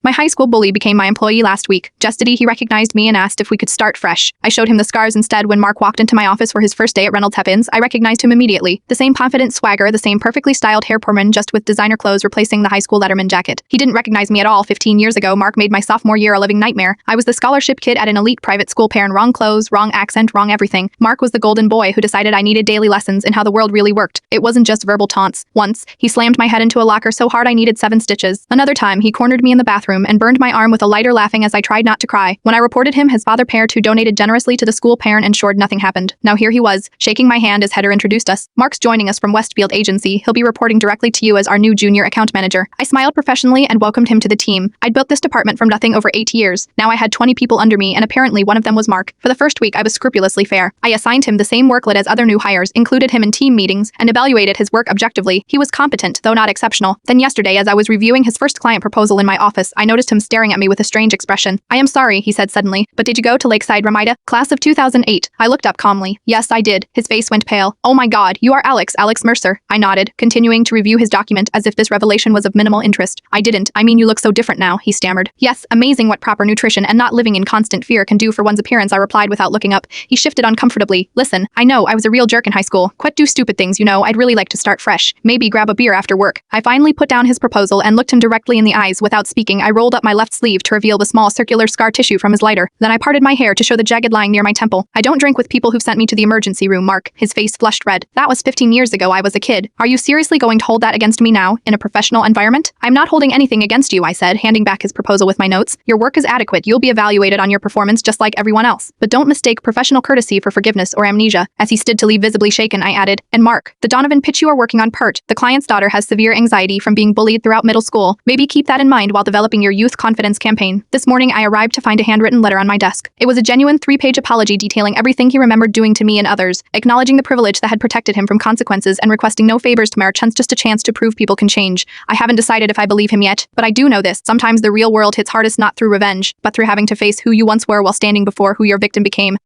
My high school bully became my employee last week. Jestedy, he recognized me and asked if we could start fresh. I showed him the scars instead. When Mark walked into my office for his first day at Reynolds Hepins, I recognized him immediately. The same confident swagger, the same perfectly styled hair perman, just with designer clothes replacing the high school Letterman jacket. He didn't recognize me at all. 15 years ago, Mark made my sophomore year a living nightmare. I was the scholarship kid at an elite private school pairing wrong clothes, wrong accent, wrong everything. Mark was the golden boy who decided I needed daily lessons in how the world really worked. It wasn't just verbal taunts. Once, he slammed my head into a locker so hard I needed 7 stitches. Another time, he cornered me in the bathroom and burned my arm with a lighter, laughing as I tried not to cry. When I reported him, his father parent who donated generously to the school parent ensured nothing happened. Now here he was, shaking my hand as Heather introduced us. Mark's joining us from Westfield Agency. He'll be reporting directly to you as our new junior account manager. I smiled professionally and welcomed him to the team. I'd built this department from nothing over 8 years. Now I had 20 people under me, and apparently one of them was Mark. For the first week, I was scrupulously fair. I assigned him the same workload as other new hires, included him in team meetings, and evaluated his work objectively. He was competent, though not exceptional. Then yesterday, as I was reviewing his first client proposal in my office, I noticed him staring at me with a strange expression. I am sorry, he said suddenly, but did you go to Lakeside Ramida? Class of 2008. I looked up calmly. Yes, I did. His face went pale. Oh my God, you are Alex Mercer. I nodded, continuing to review his document as if this revelation was of minimal interest. I didn't. I mean, you look so different now, he stammered. Yes, amazing what proper nutrition and not living in constant fear can do for one's appearance, I replied without looking up. He shifted uncomfortably. Listen, I know I was a real jerk in high school. Quit do stupid things, you know. I'd really like to start fresh. Maybe grab a beer after work. I finally put down his proposal and looked him directly in the eyes. Without speaking, I rolled up my left sleeve to reveal the small circular scar tissue from his lighter. Then I parted my hair to show the jagged line near my temple. I don't drink with people who've sent me to the emergency room, Mark. His face flushed red. That was 15 years ago. I was a kid. Are you seriously going to hold that against me now, in a professional environment? I'm not holding anything against you, I said, handing back his proposal with my notes. Your work is adequate. You'll be evaluated on your performance just like everyone else. But don't mistake professional courtesy for forgiveness or amnesia. As he stood to leave, visibly shaken, I added, and Mark, the Donovan pitch you are working on part. The client's daughter has severe anxiety from being bullied throughout middle school. Maybe keep that in mind while developing your youth confidence campaign. This morning, I arrived to find a handwritten letter on my desk. It was a genuine 3-page apology detailing everything he remembered doing to me and others, acknowledging the privilege that had protected him from consequences and requesting no favors to Mark, just a chance to prove people can change. I haven't decided if I believe him yet, but I do know this. Sometimes the real world hits hardest not through revenge, but through having to face who you once were while standing before who your victim became.